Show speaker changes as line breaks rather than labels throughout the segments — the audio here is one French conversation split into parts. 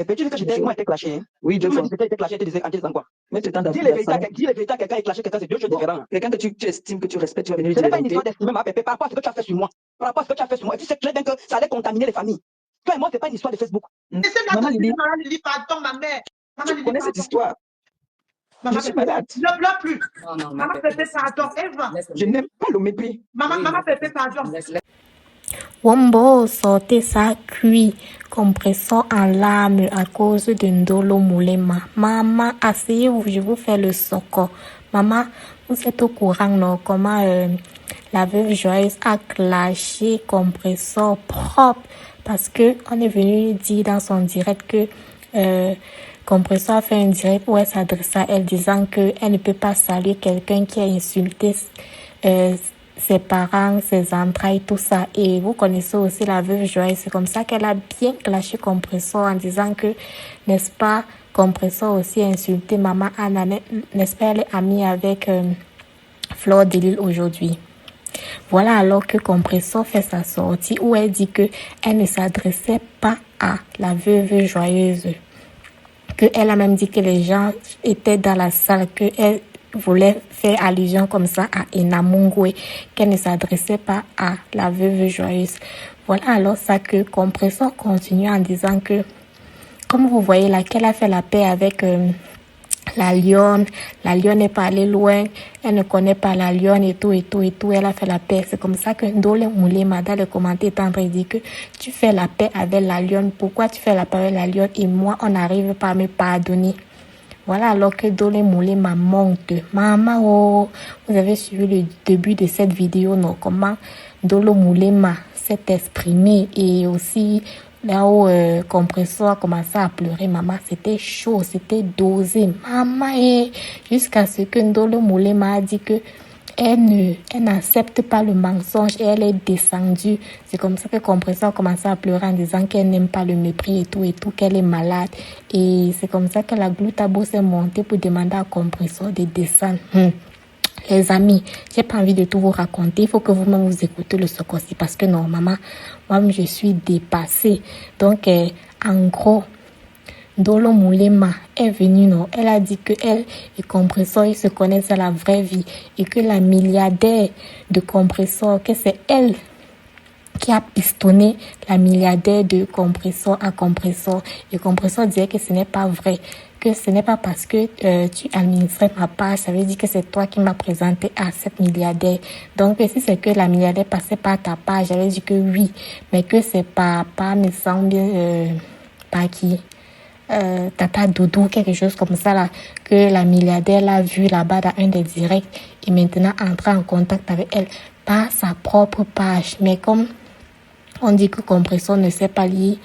Et tu dis que j'étais, moi, j'étais clashé. Hein.
Oui,
Tu
deux
me
fois.
dis que j'étais clashé, tu disais anti-temps quoi.
Mais tu t'en
Dis les vérités à quelqu'un et clasher quelqu'un, c'est deux choses différentes.
Quelqu'un que tu estimes, que tu respectes, tu vas venir
Ce
dire
n'est
la
pas une
vérité.
histoire d'estimer ma pépé par rapport à ce que tu as fait sur moi. Par rapport à ce que tu as fait sur moi. Et tu sais très bien que ça allait contaminer les familles. Toi et moi, ce n'est pas une histoire de Facebook.
Maman Lily,
Maman Lily, pardon, ma mère. Maman
tu
Lily,
connais cette
pardon.
histoire.
Maman,
Je suis malade.
ne pleure plus.
Non, non,
Maman Pépé, pardon. Eva.
Je n'aime pas le mépris.
Maman Pépé, pardon.
Wombo sortait sa cuit, compressant en larmes à cause de Ndolo Moulema. Maman, asseyez-vous, je vous fais le soco. Maman, vous êtes au courant, non, comment la veuve Joyeuse a clashé compresseur propre parce que on est venu dire dans son direct que compresseur a fait un direct où elle s'adresse à elle disant que elle ne peut pas saluer quelqu'un qui a insulté ses parents, ses entrailles, tout ça. Et vous connaissez aussi la veuve Joyeuse. C'est comme ça qu'elle a bien clashé compresseur en disant que, n'est-ce pas, compresseur aussi a insulté maman Anna. N'est-ce pas, elle est amie avec Fleur de Lille aujourd'hui. Voilà alors que compresseur fait sa sortie où elle dit que elle ne s'adressait pas à la veuve Joyeuse. Que elle a même dit que les gens étaient dans la salle, que elle voulait faire allusion comme ça à Enamungwe, qu'elle ne s'adressait pas à la veuve Joyeuse. Voilà alors ça que compresseur continue en disant que, comme vous voyez là, qu'elle a fait la paix avec la lionne n'est pas allée loin, elle ne connaît pas la lionne et tout, elle a fait la paix. C'est comme ça que Ndole Moulema dans les commentaires est en train de dire que tu fais la paix avec la lionne, pourquoi tu fais la paix avec la lionne et moi on n'arrive pas à me pardonner. Voilà alors que Ndole Moulema monte. Maman, oh, vous avez suivi le début de cette vidéo, non? Comment Ndole Moulema s'est exprimé et aussi là où compresseur a commencé à pleurer, maman, c'était chaud, c'était dosé. Maman, et jusqu'à ce que Ndolo Moulema a dit que elle n'accepte pas le mensonge et elle est descendue. C'est comme ça que compresseur a commencé à pleurer en disant qu'elle n'aime pas le mépris et tout, qu'elle est malade. Et c'est comme ça que la Gloutabo s'est montée pour demander à compresseur de descendre. Les amis, j'ai pas envie de tout vous raconter. Il faut que vous-même vous écoutez le Sokosi parce que non, maman, moi-même je suis dépassée. Donc, en gros, Ndolo Moulema est venue, non, elle a dit que elle et compresseur, ils se connaissent à la vraie vie et que la milliardaire de compresseur, que c'est elle qui a pistonné la milliardaire de compresseur à compresseur. Et compresseur disait que ce n'est pas vrai, que ce n'est pas parce que tu administrais ma page, ça veut dire que c'est toi qui m'as présenté à cette milliardaire. Donc, si c'est que la milliardaire passait par ta page, j'avais dit que oui, mais que c'est pas me semble pas qui Tata Doudou, quelque chose comme ça là, que la milliardaire l'a vu là-bas dans un des directs et maintenant entra en contact avec elle par sa propre page. Mais comme on dit que compresseur ne sait pas lire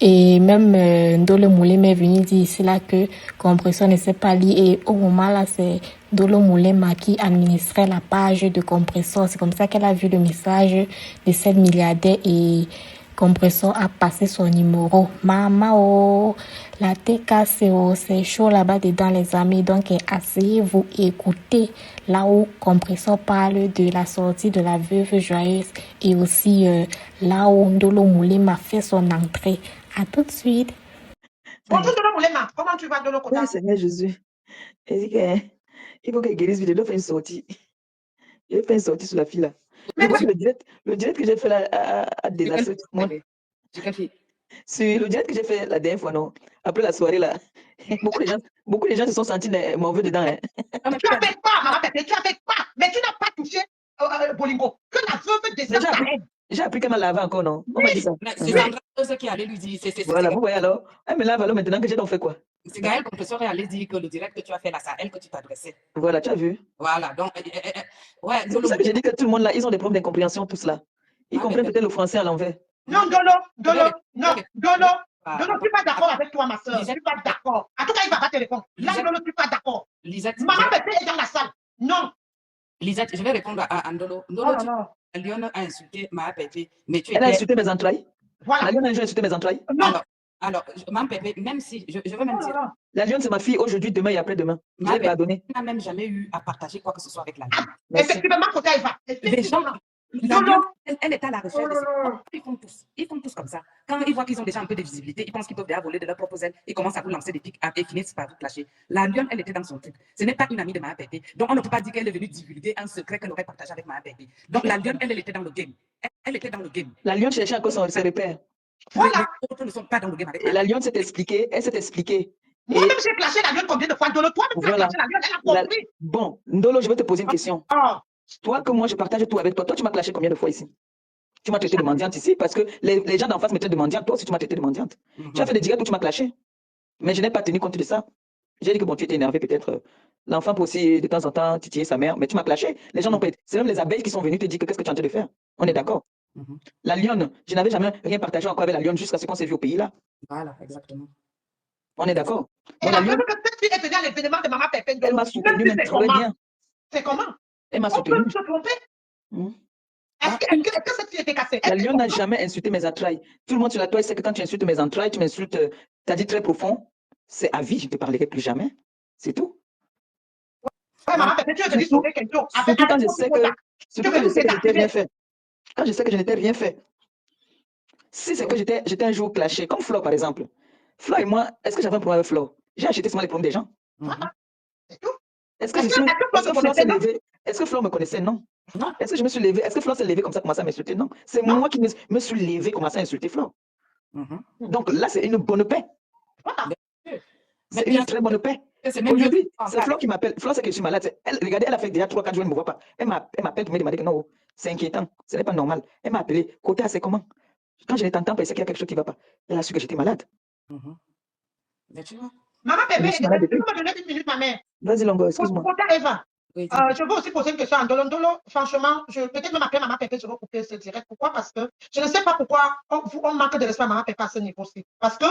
et même Ndolo Moulema est venu dire ici là que compresseur ne sait pas lire et au moment là c'est Ndolo Moulema qui administrait la page de compresseur. C'est comme ça qu'elle a vu le message de cette milliardaire et compresseur a passé son numéro. Maman, oh, la TKCO, c'est chaud là-bas dedans les amis. Donc asseyez-vous et écoutez là où compresseur parle de la sortie de la veuve Joyeuse et aussi là où Ndolo Moulema fait son entrée. À tout de suite.
Bonjour Ndolo Moulema, comment tu vas de l'autre côté?
Oui, Seigneur Jésus. Il faut qu'elle guérisse vite. Je dois faire une sortie. Je vais faire une sortie sur la fille là. Mais le direct que j'ai fait là a désastré tout le monde. Sur le direct que j'ai fait la dernière fois, non. Après la soirée là, beaucoup de gens se sont sentis mauvais dedans. Hein.
Tu as fait quoi, maman Pépé? Tu as fait quoi? Mais tu n'as pas touché Bolingo. Que la veuve descende à elle.
J'ai appris qu'elle m'a lavé encore, non? On m'a dit ça.
C'est Sandra qui allait lui dire.
Voilà, vous voyez alors. Elle me lave alors maintenant que j'ai donc fait quoi?
C'est Gaël Compresseur qui allait dire que le direct que tu as fait là, c'est à elle que tu t'adressais.
Voilà, tu as vu?
Voilà, donc, ouais.
C'est pour ça que j'ai dit que tout le monde là, ils ont des problèmes d'incompréhension, tous là. Ils comprennent peut-être le français à l'envers.
Non, Dolo, je ne suis pas d'accord avec toi, ma soeur. Je ne suis pas d'accord. En tout cas, il va pas te répondre. Là, je ne suis pas d'accord. Maman Pépé est dans la salle. Non.
Lisette, je vais répondre à Ndolo.
Non.
La lionne a insulté Maman Pépé. Mais
Elle a insulté mes entrailles.
Voilà.
La lionne a insulté mes entrailles.
Non.
Alors, Maman Pépé, même si, je veux même dire.
La lionne, c'est ma fille aujourd'hui, demain et après-demain. Je l'ai pardonné.
Elle n'a même jamais eu à partager quoi que ce soit avec la lionne.
Effectivement, côté Eva.
La lionne, elle est à la recherche de ses... Ils font tous comme ça. Quand ils voient qu'ils ont déjà un peu de visibilité, ils pensent qu'ils peuvent déjà voler de leurs propres ailes. Ils commencent à vous lancer des pics et finissent par vous clasher. La lionne, elle était dans son truc. Ce n'est pas une amie de Mama Pépé. Donc, on ne peut pas dire qu'elle est venue divulguer un secret qu'elle aurait partagé avec Mama Pépé. Donc, la lionne, elle était dans le game. Elle était dans le game.
La lionne cherchait encore ses repères.
Voilà. Les autres ne sont pas dans le game avec
Et la lionne s'est expliquée, elle s'est expliquée.
Moi-même, j'ai clashé la lionne combien de fois? Ndolo, toi-même, tu as
Voilà.
clashé la lionne, elle a compris.
Bon, Ndolo, je vais te poser une question.
Oh.
Toi, que moi, je partage tout avec toi. Toi, tu m'as clashé combien de fois ici? Tu m'as traité de mendiante ici parce que les gens d'en face me traitent de mendiante. Toi aussi, tu m'as traité de mendiante. Tu as fait des directs où tu m'as clashé. Mais je n'ai pas tenu compte de ça. J'ai dit que bon, tu étais énervé peut-être. L'enfant peut aussi de temps en temps titiller sa mère, mais tu m'as clashé. Les gens n'ont pas été. C'est même les abeilles qui sont venues te dire que qu'est-ce que tu es en train de faire. On est d'accord. La lionne, je n'avais jamais rien partagé encore avec la lionne jusqu'à ce qu'on s'est vu au pays là.
Voilà, exactement.
On est d'accord.
Et la lionne, que cette fille est venue à l'événement de Mama Pépé.
Elle m'a soutenu même très bien.
C'est comment?
Elle m'a
On
soutenu.
peut se tromper? Est-ce que cette fille était cassée?
La lionne n'a jamais insulté mes entrailles. Tout le monde sur la toile sait que quand tu insultes mes entrailles, tu m'insultes, tu as dit très profond, c'est à vie, je ne te parlerai plus jamais. C'est tout.
Ouais, Mama Pépé, tu es venue sauver quelque chose.
Surtout quand je sais que je n'étais rien fait. Quand je sais que je n'étais rien fait. Si c'est que j'étais un jour clashé, comme Flo par exemple. Flo et moi, est-ce que j'avais un problème avec Flo? J'ai acheté seulement les problèmes des gens.
C'est tout.
Est-ce que Flo s'est levé? Est-ce que Flo me connaissait? Non. Est-ce que je me suis levé? Est-ce que Flo s'est levé comme ça, commencé à m'insulter? Non. C'est moi qui me suis levé, commencé à insulter Flo. Donc là, c'est une bonne paix. C'est une très bonne paix. Aujourd'hui, c'est Flo qui m'appelle. Flo, c'est que je suis malade. Regardez, elle a fait déjà 3-4 jours, elle ne me voit pas. Elle m'appelle pour me demander que non, c'est inquiétant, ce n'est pas normal. Elle m'a appelé. Côté, c'est comment? Quand je l'entends, c'est qu'il y a quelque chose qui ne va pas. Elle a su que j'étais malade.
Mais tu vois.
Maman Pépé, tu peux me donner une minute, ma mère?
Vas-y, Longo, excuse-moi.
Eva, je veux aussi poser une question à Ndolo. Ndolo, franchement, peut-être même appeler Maman Pépé, je vais couper ce direct. Pourquoi? Parce que je ne sais pas pourquoi on manque de respect à Maman Pépé à ce niveau-ci. Parce que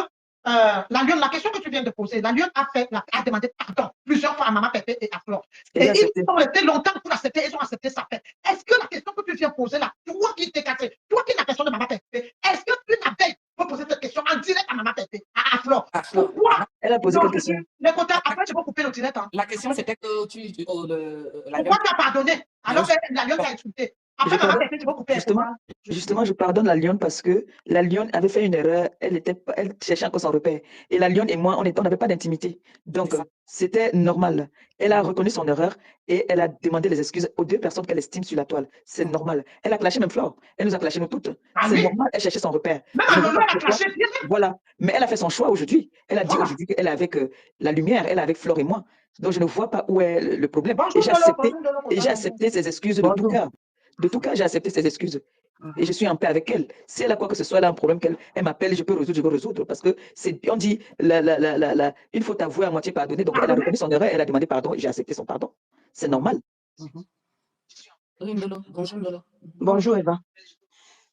la question que tu viens de poser, la lionne a demandé pardon plusieurs fois à Maman Pépé et à Flore. Et ils ont resté longtemps pour accepter, ils ont accepté sa paix. Est-ce que la question que tu viens poser là, toi qui t'es cassé, toi qui es la personne de Maman Pépé, est-ce que une abeille peut poser cette question en direct à Maman Pépé, à Flore? Pourquoi?
Elle a posé quelle question?
Les côtés, après, je vais couper le direct. Hein.
La question, c'était que
pourquoi tu as pardonné alors que la lionne t'a insulté? Après, Maman Pépé, je vais couper.
Justement, je pardonne la lionne parce que la lionne avait fait une erreur. Elle cherchait encore son repère. Et la lionne et moi, on n'avait pas d'intimité. Donc, c'était normal. Elle a reconnu son erreur et elle a demandé les excuses aux 2 personnes qu'elle estime sur la toile. C'est normal. Elle a clashé même Flore. Elle nous a clashé nous toutes. C'est normal. Elle cherchait son repère. Voilà. Mais elle a fait son choix aujourd'hui. Elle a dit aujourd'hui qu'elle est avec la lumière. Elle est avec Flore et moi. Donc, je ne vois pas où est le problème. Et j'ai accepté ses excuses de tout cœur. De tout cas, j'ai accepté ses excuses. Et je suis en paix avec elle. Si elle a quoi que ce soit, elle a un problème, elle m'appelle, je peux résoudre. Parce que on dit, une faute avouée à moitié pardonnée. Donc, elle a reconnu son erreur, elle a demandé pardon et j'ai accepté son pardon. C'est normal.
Bonjour, Ndolo.
Bonjour, Eva.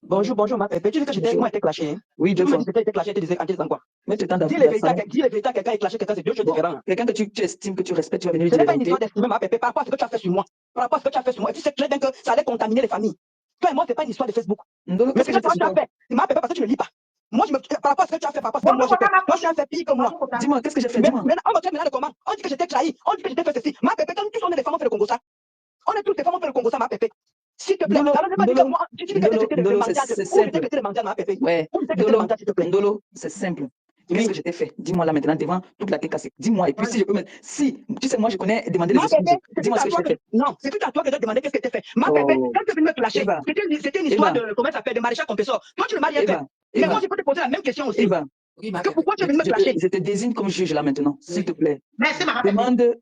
Bonjour, ma pépé. Tu dis que moi, j'étais clashé. Oui, 2 fois. J'étais clashé, tu disais quoi?
Mais tu
dis les vérités à quelqu'un est clashé, quelqu'un, c'est 2 choses différentes.
Quelqu'un que tu estimes, que tu respectes, tu vas venir lui
dire. Ce
dire.
n'est pas une histoire d'estimer ma pépé par rapport à ce que tu as fait sur moi. Par rapport à ce que tu as fait sur moi. Et tu sais très bien que ça allait contaminer les familles. Toi et moi, ce n'est pas une histoire de Facebook. Mais ce que tu as fait, c'est ma pépé parce que tu ne lis pas. Moi, par rapport à ce que tu as fait, par rapport à ce que moi j'ai fait, moi je suis un fait pire que moi.
Dis-moi, qu'est-ce que j'ai fait? Dis-moi.
Maintenant, on me tient maintenant le comment? On dit que j'étais trahi, on dit que j'étais fait ceci. Ma pépé, quand tous on est des femmes, on fait le Congo ça. On est tous des femmes, on fait le Congo ça, ma pépé. S'il te plaît, ça ne veut pas dire que moi, tu dis que j'étais le mendiant, ma pépé.
Ouais. Ndolo, c'est simple. Qu'est-ce que je t'ai fait? Dis-moi là maintenant devant toute la tête cassée. Dis-moi. Et puis si je peux me. Si, tu sais, moi je connais demander les excuses. Dis-moi ce que je t'ai fait.
Non, c'est tout à toi que je te demandais qu'est-ce que tu as fait. Ma pépé, quand tu es venu me clasher, c'était une histoire de, comment ça s'appelle, de maréchal compresseur. Toi, tu ne m'as rien fait. Mais moi, je peux te poser la même question aussi. Pourquoi tu es venu me clasher?
Je te désigne comme juge là maintenant, s'il te plaît.
Merci,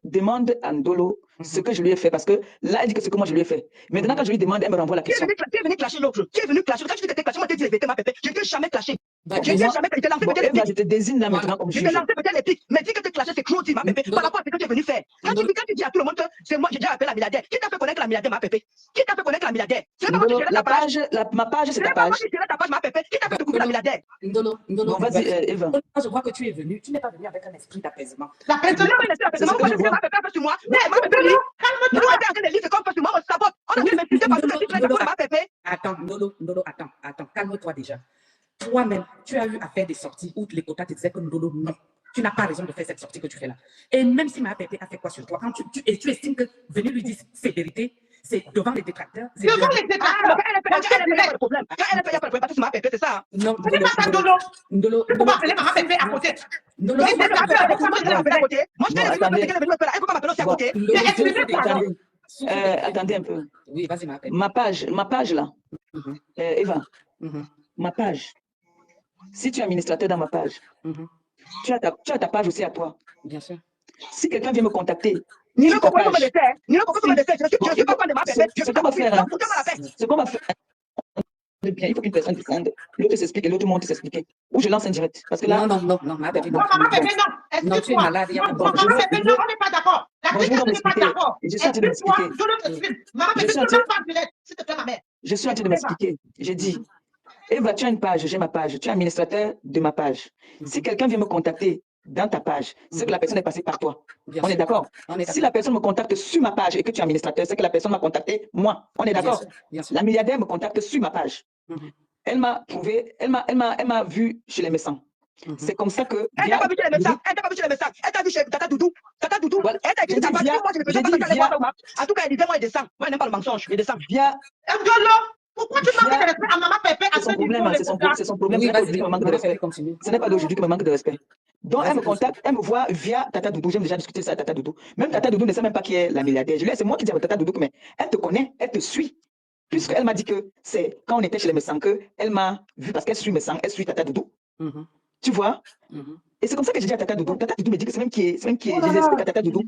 demande à Ndolo ce que je lui ai fait, parce que là, elle dit que c'est que moi je lui ai fait. Maintenant, quand je lui demande, elle me renvoie la question.
Tu es venu clasher l'autre jour. Tu es venu clasher. Quand tu dis que tu es clashé, moi, tu dis ma pépé. Je ne t'ai jamais clashé.
Je te désigne là maintenant comme juge.
Je t'ai lancé peut-être les pics, mais dis que tu es clashé, c'est trop dit, ma pépé, par rapport à ce que tu es venu faire. Quand tu dis à tout le monde que c'est moi, j'ai déjà appelé la milliardaire. Qui t'a fait connaître la milliardaire, ma pépé? Qui t'a fait connaître la milliardaire? C'est pas moi qui gérais ta page.
Ma page, c'est ta page.
C'est pas moi qui gérais ta page, ma pépé. Qui t'a fait découvrir la milliardaire?
Ndolo,
vas-y, Eva.
Je crois que tu es venu, tu n'es pas venu avec un esprit d'apaisement.
L'apaisement, ma pépé fait sur moi. Mais ma pépé, calme-toi. Moi, t'es en train de lire ce qu'on fait sur moi, on se sabote. On a fait m'insulter parce que tu fais ma pépé.
Attends, Ndolo, attends, calme-toi déjà. Toi-même, tu as eu à faire des sorties où les quotas te disaient que Ndolo, non. Tu n'as pas raison de faire cette sortie que tu fais là. Et même si ma pépé a fait quoi sur toi, quand tu estimes que venir lui dire ces vérités, c'est devant les détracteurs. c'est
Devant
de-
les détracteurs.
Elle a pas de problème. Quand elle a pas de problème, parce que c'est ma pépé, c'est ça.
Non,
Ce n'est pas ta Ndolo.
Ndolo,
Tu peux pas appeler maman Pépé à côté.
Ndolo,
Moi,
Et
je
c'est
l'appelle
ça,
avec moi,
c'est
je l'appelle à côté. Moi, je
Bon,
l'appelle
attendez.
elle peut m'appeler aussi à côté.
Ndolo,
Mais excusez-moi,
Attendez un peu.
Oui, vas-y, ma pépé.
Ma page là,
Mhm,
Eva,
mhm,
ma page. Si tu es administrateur dans ma page,
mhm.
tu as ta page aussi à toi.
Bien sûr.
Si quelqu'un vient me contacter,
Ni le
sur ta
coco comme
page,
le dessert. Ni le coco comme le dessert. Je suis pas fan de ma pépé. Je
ce
suis
qu'on
ta
va
copine.
faire, hein,
Donc, foutez-moi la paix.
ce qu'on va faire, bien, il faut qu'une personne descende, l'autre s'explique et l'autre monte s'expliquer. Ou je lance un direct. Parce que là,
Non, ma pépé, non.
Non, maman Pépé, non.
Non, tu es
Excuse-moi.
malade, il y a pas de
Non,
bon, je
maman
veux-
Pépé,
je
non,
veux-
on n'est pas d'accord. La
bon, je vais
question,
donc
on n'est pas
m'expliquer.
d'accord.
Je suis en train de
Excuse-moi,
m'expliquer.
je t'explique. Maman
Je
Pépé,
suis
tu
en
ne
train-
lances pas en direct, s'il te plaît, ma mère.
Je suis en train de m'expliquer. J'ai dit, Eva, tu as une page, j'ai ma page. Tu es administrateur de ma page. Si quelqu'un vient me contacter dans ta page, c'est que la personne est passée par toi.
Bien
On est
sûr.
d'accord?
On est
Si
d'accord.
la personne me contacte sur ma page et que tu es administrateur, c'est que la personne m'a contacté, moi. On est
Bien
d'accord?
sûr, bien sûr.
La milliardaire me contacte sur ma page.
Mhm,
Elle m'a trouvé, elle m'a vu chez les médecins.
mhm.
C'est comme ça que.
Elle t'a pas vu chez les médecins. Elle t'a pas vu chez les médecins. Elle t'a vu chez Tata Doudou. Tata Doudou.
Voilà.
Elle t'a dit
J'ai
ta
dit
page.
via-
Moi, je ne
j'ai
faisais pas
dit
ça qu'elle
via-
voir ça. En tout cas, elle disait, moi, il descend. Moi, elle n'aime pas le mensonge. Il descend.
Via,
Ndolo, pourquoi tu manques de respect à maman Pépé à
c'est
ce
son problème,
niveau,
hein,
les
c'est son
contacts?
problème.
Oui,
C'est pas
vas-y,
d'aujourd'hui que me manque de
maman
respect.
pépé, continue.
Ce n'est pas d'aujourd'hui que me manque de respect. Donc,
Vas-y,
elle me
continue.
contacte, elle me voit via Tata Doudou. J'aime déjà discuter ça à Tata Doudou. Même Tata Doudou ne sait même pas qui est la milliardaire. Je lui ai dit, c'est moi qui dis à Tata Doudou, mais elle te connaît, elle te suit. Puisqu'elle m'a dit que c'est quand on était chez les médecins qu'elle m'a vu parce qu'elle suit mes sangs, elle suit Tata Doudou.
Mhm,
Tu vois?
mhm.
Et c'est comme ça que j'ai dit à Tata Doudou. Tata Doudou me dit que c'est même qui est.
Oh là
Je
là.
l'explique à Tata Doudou.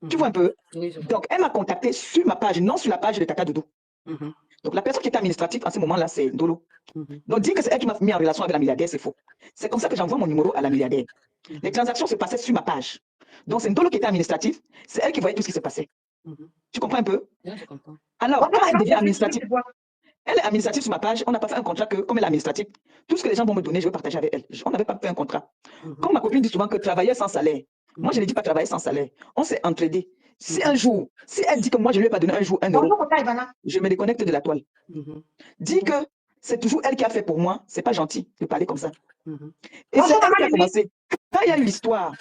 Tu vois un peu?
Oui, je vois.
Donc, elle m'a contacté sur ma page, non sur la page de Tata Doudou.
Mhm,
Donc, la personne qui était administrative en ce moment-là, c'est Ndolo.
mhm.
Donc, dire que c'est elle qui m'a mis en relation avec la milliardaire, c'est faux. C'est comme ça que j'envoie mon numéro à la milliardaire.
Mhm.
Les transactions se passaient sur ma page. Donc, c'est Ndolo qui était administratif. C'est elle qui voyait tout ce qui se passait.
Mhm.
Tu comprends un peu?
Là, je comprends.
Alors, quand elle devient administrative,
Tu vois.
elle est administrative sur ma page. On n'a pas fait un contrat que, comme elle est administrative, tout ce que les gens vont me donner, je vais partager avec elle. On n'avait pas fait un contrat.
Mhm.
Comme ma copine dit souvent que travailler sans salaire. Moi, je ne dis pas travailler sans salaire. On s'est entraidés. Si un jour, si elle dit que moi, je ne lui ai pas donné un jour 1 euro,
Bonjour, Kota Ivana.
je me déconnecte de la toile.
Mhm,
Dis que c'est toujours elle qui a fait pour moi, c'est pas gentil de parler comme ça.
mhm.
Et c'est
Bonjour,
elle
maman
qui a
Lily.
commencé. Quand il y a eu l'histoire,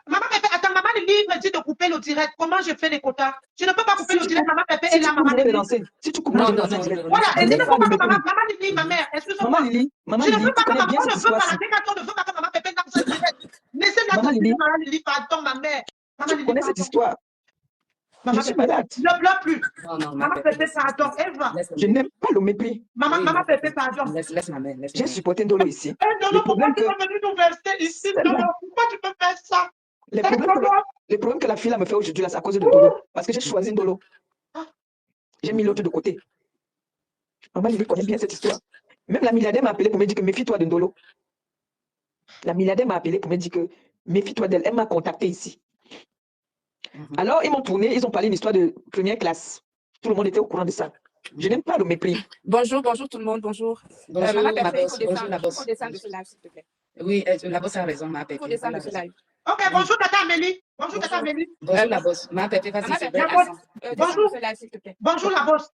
Maman Pépé, attends, maman Lily me dit de couper le direct. Comment je fais les quotas? Je ne peux pas couper
Si
le
tu
direct, maman Pépé
si
et
tu
là,
coupes,
maman
je vais
Lily.
relancer. Si tu coupes, moi, je
Non,
vais
non,
lancer un
non,
direct.
non,
Voilà,
Je
et
n'ai
je ne
pas
peux
de
pas que
mépris.
maman Lily, ma mère, excuse-moi.
Maman Lily,
Je ne peux pas
tu
que
connais bien
on ne
cette
veut pas
histoire-ci.
la quand on ne veut pas que maman Pépé lance un direct. Laissez-la
Maman
discuter,
Lily,
maman Lily, pardon, ma mère. Maman
tu
Lily,
connais cette
pardon.
histoire.
Maman
Je suis
Pépé,
malade.
ne pleure plus.
Non, non, ma
Maman
pépé,
Pépé,
laisse.
pardon, Eva.
Laisse,
Je n'aime pas le mépris.
Maman,
oui,
maman
ma
Pépé,
pépé.
pardon.
Laisse ma mère, laisse
J'ai
ma mère.
supporté Ndolo ici.
Eh, Ndolo,
Le
pourquoi
problème
tu
que,
es venu nous verser ici,
celle-là,
Ndolo? Pourquoi tu peux faire ça?
les
Eh,
problèmes que,
Ndolo,
les problèmes que la fille là me fait aujourd'hui, là, c'est à cause de Ndolo. Parce que j'ai choisi Ndolo. J'ai mis l'autre de côté. Maman Lily connaît bien cette histoire. Même la milliardaire m'a appelé pour me dire que méfie-toi de Ndolo. La milliardaire m'a appelé pour me dire que méfie-toi d'elle. Elle m'a contacté ici.
Mhm.
Alors, ils m'ont tourné, ils ont parlé d'une histoire de première classe. Tout le monde était au courant de ça. Je n'aime pas le mépris.
Bonjour tout le monde, bonjour.
Bonjour,
Maman
ma
Pépé, il
boss.
faut
Bonjour,
descendre,
la
il
boss.
faut descendre de ce live, s'il te plaît.
Oui, la boss a raison, ma
Il
pépé.
faut descendre de
Elle a
ce
raison.
live.
ok, bonjour, Tata Amélie. Bonjour, Tata
Bonjour.
Amélie.
Bonjour, la boss. Ma pépé, vas-y,
Maman
s'il te
Pépé,
plaît.
Bonjour.
descends de
Bonjour.
ce live, s'il te plaît.
Bonjour, la bosse.